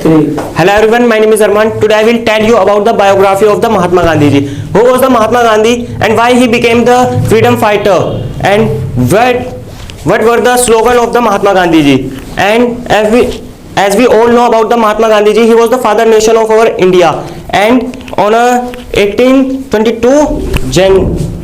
Hello everyone, my name is Arman. Today I will tell you about the biography of the Mahatma Gandhi ji. Who was the Mahatma Gandhi and why he became the freedom fighter, and what were the slogan of the Mahatma Gandhi ji. And as we all know about the Mahatma Gandhi ji, he was the father nation of our India, and on 1822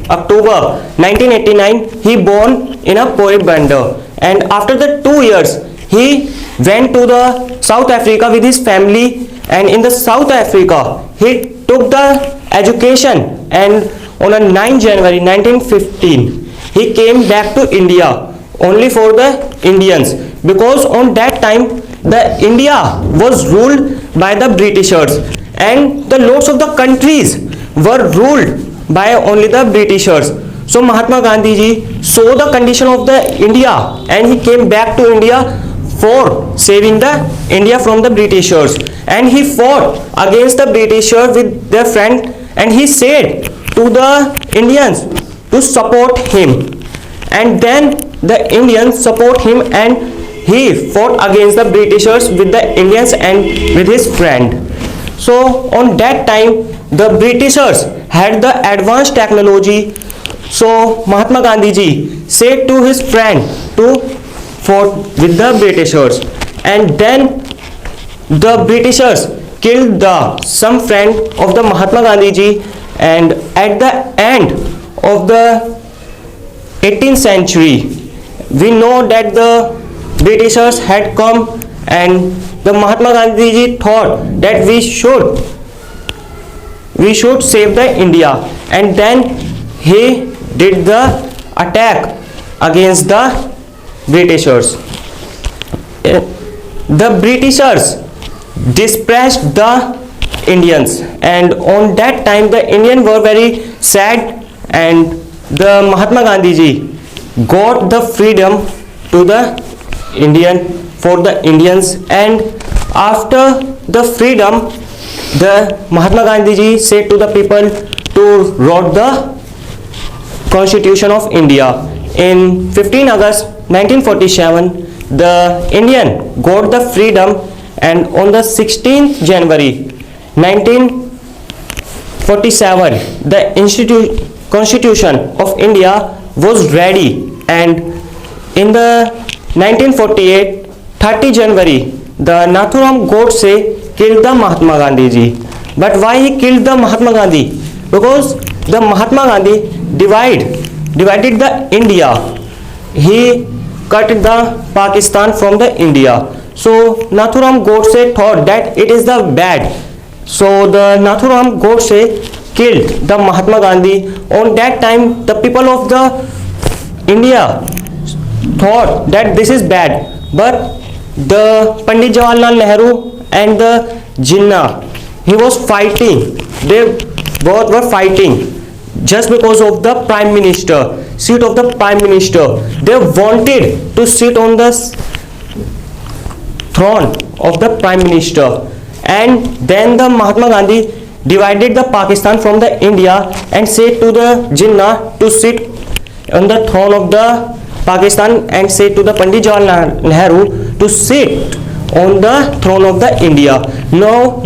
October 1989 he born in a Portbandar, and after the 2 years he went to the South Africa with his family, and in the South Africa he took the education, and on a 9 January 1915 he came back to India only for the Indians, because on that time the India was ruled by the Britishers and the lots of the countries were ruled by only the Britishers. So Mahatma Gandhi ji saw the condition of the India and he came back to India for saving the India from the Britishers, and he fought against the Britishers with their friend, and he said to the Indians to support him, and then the Indians support him and he fought against the Britishers with the Indians and with his friend. So on that time the Britishers had the advanced technology, so Mahatma Gandhi ji said to his friend to fought with the Britishers, and then the Britishers killed some friend of the Mahatma Gandhi ji, and at the end of the 18th century we know that the Britishers had come, and the Mahatma Gandhi ji thought that we should save the India, and then he did the attack against the Britishers. The Britishers dispatched the Indians, and on that time the Indians were very sad, and the Mahatma Gandhi ji got the freedom to the for the Indians, and after the freedom the Mahatma Gandhi ji said to the people to write the Constitution of India. In 15 August 1947 the Indian got the freedom, and on the 16th January 1947 the Constitution of India was ready, and in the 1948 30 January the Nathuram Godse killed the Mahatma Gandhi ji. But why he killed the Mahatma Gandhi? Because the Mahatma Gandhi divided the India. He cut the Pakistan from the India. So Nathuram Godse thought that it is the bad. So the Nathuram Godse killed the Mahatma Gandhi. On that time the people of the India thought that this is bad, but the Pandit Jawaharlal Nehru and the Jinnah, he was fighting. They both were fighting just because of the prime minister, seat of the prime minister. They wanted to sit on the throne of the prime minister, and then the Mahatma Gandhi divided the Pakistan from the India and said to the Jinnah to sit on the throne of the Pakistan, and said to the Pandit Jawaharlal Nehru to sit on the throne of the India. Now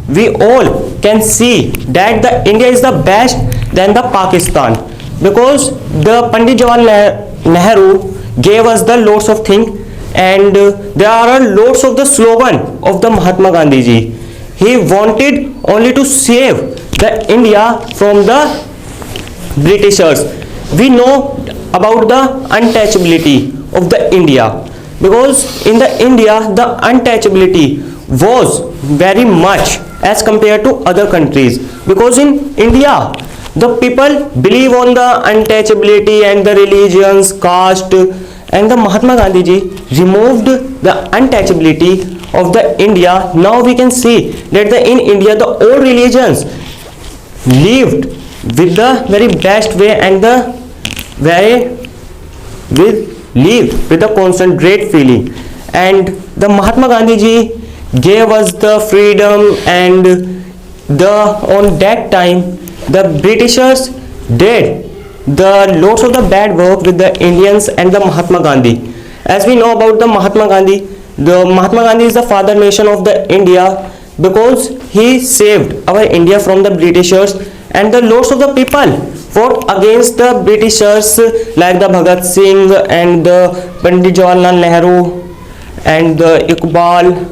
we all can see that the India is the best than the Pakistan, because the Pandit Jawaharlal Nehru gave us the lots of things, and there are lots of the slogan of the Mahatma Gandhi ji. He wanted only to save the India from the Britishers. We know about the untouchability of the India, because in the India the untouchability was very much as compared to other countries, because in India the people believe on the untouchability and the religions, caste, and the Mahatma Gandhi ji removed the untouchability of the India. Now we can see that in India the all religions lived with the very best way, and the lived with the concentrate feeling, and the Mahatma Gandhi ji gave us the freedom, and on that time the Britishers did the lots of the bad work with the Indians and the Mahatma Gandhi. As we know about the Mahatma Gandhi, the Mahatma Gandhi is the father nation of the India because he saved our India from the Britishers, and the lots of the people fought against the Britishers like the Bhagat Singh and the Pandit Jawaharlal Nehru and the Iqbal.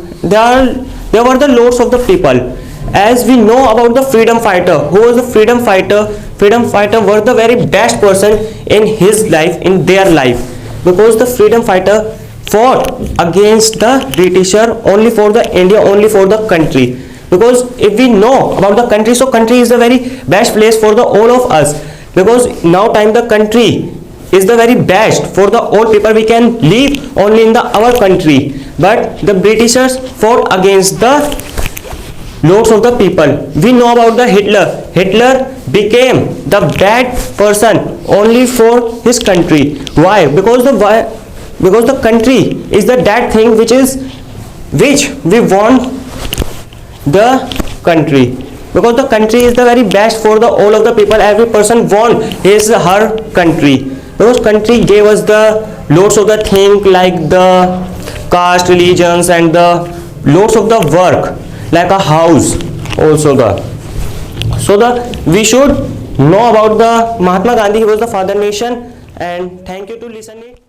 They were the lots of the people. As we know about the freedom fighter, who was the freedom fighter? Freedom fighter were the very best person in his life, in their life, because the freedom fighter fought against the Britisher only for the India, only for the country. Because if we know about the country, so country is the very best place for the all of us, because now time the country is the very best for the all people. We can live only in the our country, but the Britishers fought against the lots of the people. We know about the Hitler became the bad person only for his country. Why? Because the country is the that thing which we want the country, because the country is the very best for the all of the people. Every person want his her country, because country gave us the lots of the thing like the caste, religions, and the lots of the work like a house also the. So we should know about the Mahatma Gandhi. He was the father nation, and thank you to listen it.